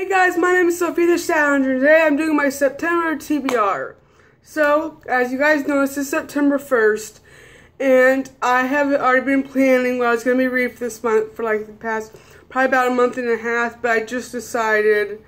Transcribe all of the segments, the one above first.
Hey guys, my name is Sophia the Challenger. Today I'm doing my September TBR. So, as you guys know, this is September 1st, and I have already been planning what I was going to be reading for this month for like the past, probably about a month and a half, but I just decided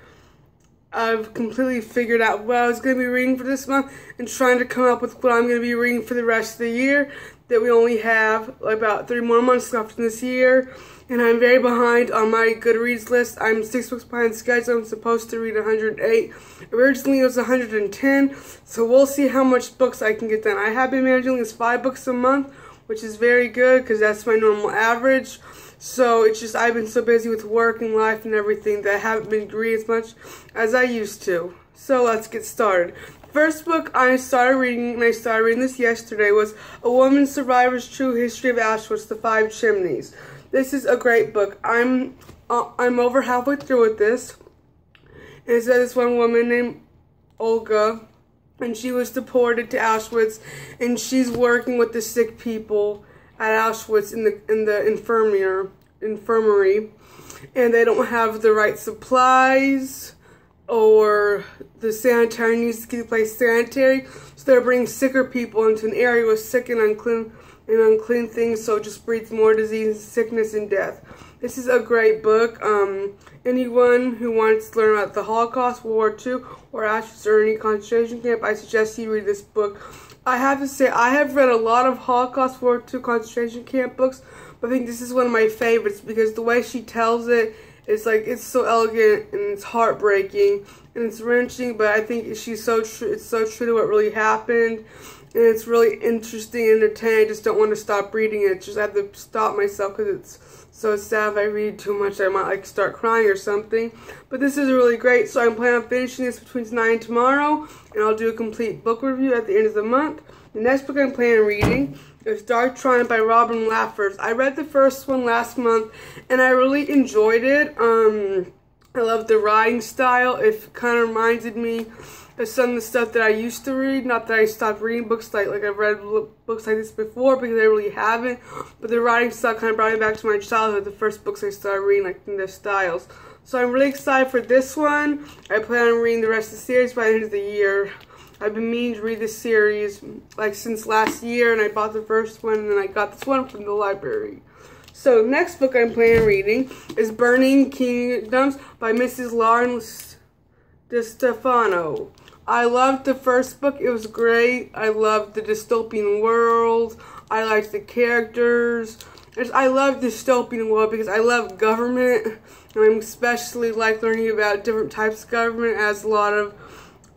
I've completely figured out what I was going to be reading for this month and trying to come up with what I'm going to be reading for the rest of the year, that we only have about 3 more months left in this year. And I'm very behind on my Goodreads list. I'm 6 books behind schedule. I'm supposed to read 108. Originally it was 110, so we'll see how much books I can get done. I have been managing this 5 books a month, which is very good because that's my normal average. So it's just I've been so busy with work and life and everything that I haven't been reading as much as I used to. So let's get started. First book I started reading, and I started reading this yesterday, was A Woman Survivor's True History of Auschwitz, The Five Chimneys. This is a great book. I'm over halfway through with this. And it says this one woman named Olga, and she was deported to Auschwitz, and she's working with the sick people at Auschwitz in the infirmary, and they don't have the right supplies, or the sanitary needs to keep the place sanitary, so they're bringing sicker people into an area with sick and unclean things, so it just breeds more disease, sickness, and death. This is a great book. Anyone who wants to learn about the Holocaust, World War II, or Auschwitz or any concentration camp, I suggest you read this book. I have to say, I have read a lot of Holocaust, World War II concentration camp books, but I think this is one of my favorites because the way she tells it, it's so elegant and it's heartbreaking and it's wrenching, but I think she's so true. It's so true to what really happened, and it's really interesting and entertaining. I just don't want to stop reading it. Just have to stop myself because it's so sad. If I read too much, I might like start crying or something. But this is really great, so I'm planning on finishing this between tonight and tomorrow, and I'll do a complete book review at the end of the month. The next book I'm planning on reading is Dark Triumph by Robin Laffers. I read the first one last month, and I really enjoyed it. I love the writing style. It kind of reminded me of some of the stuff that I used to read. Not that I stopped reading books like I've read books like this before, because I really haven't. But the writing style kind of brought me back to my childhood, the first books I started reading, like in their styles. So I'm really excited for this one. I plan on reading the rest of the series by the end of the year. I've been meaning to read this series like since last year, and I bought the first one, and then I got this one from the library. So next book I'm planning on reading is Burning Kingdoms by Mrs. Lauren DeStefano. I loved the first book. It was great. I loved the dystopian world. I liked the characters. I love dystopian world because I love government, and I especially like learning about different types of government, as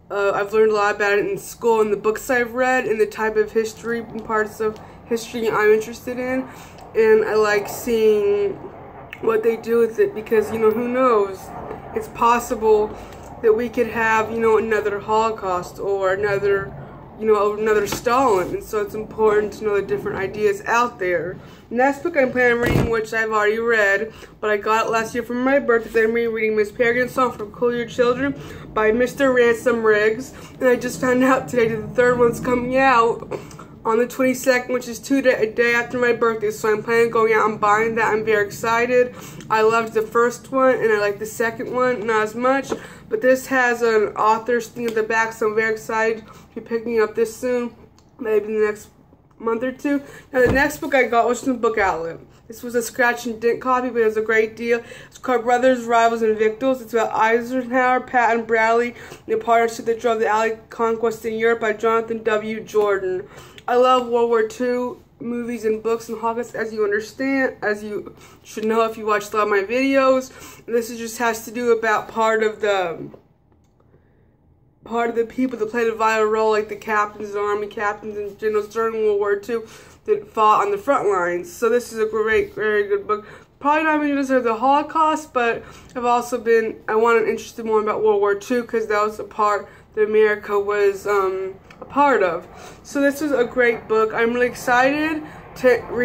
I've learned a lot about it in school and the books I've read and the type of history and parts of history I'm interested in. And I like seeing what they do with it because, who knows? It's possible that we could have, another Holocaust or another Stalin. And so it's important to know the different ideas out there. Next book I'm planning on reading, which I've already read, but I got it last year for my birthday. I'm reading Miss Peregrine's Song for Cool Your Children by Mr. Ransom Riggs. And I just found out today that the third one's coming out on the 22nd, which is a day after my birthday. So I'm planning on going out and buying that. I'm very excited. I loved the first one, and I like the second one, not as much. But this has an author's thing at the back, so I'm very excited to be picking up this soon, maybe in the next month or two. Now the next book I got was from the Book Outlet. This was a scratch and dent copy, but it was a great deal. It's called Brothers, Rivals, and Victuals. It's about Eisenhower, Patton, Bradley, and the partnership that drove the Allied conquest in Europe by Jonathan W. Jordan. I love World War II movies and books and Holocaust, as you should know if you watched a lot of my videos. And this just has to do about part of the people that played a vital role, like the captains and army captains and generals during World War II that fought on the front lines. So this is a great, very good book. Probably not even deserve the Holocaust, but I wanted interested more about World War II because that was the part that America was a part of. So this was a great book. I'm really excited to read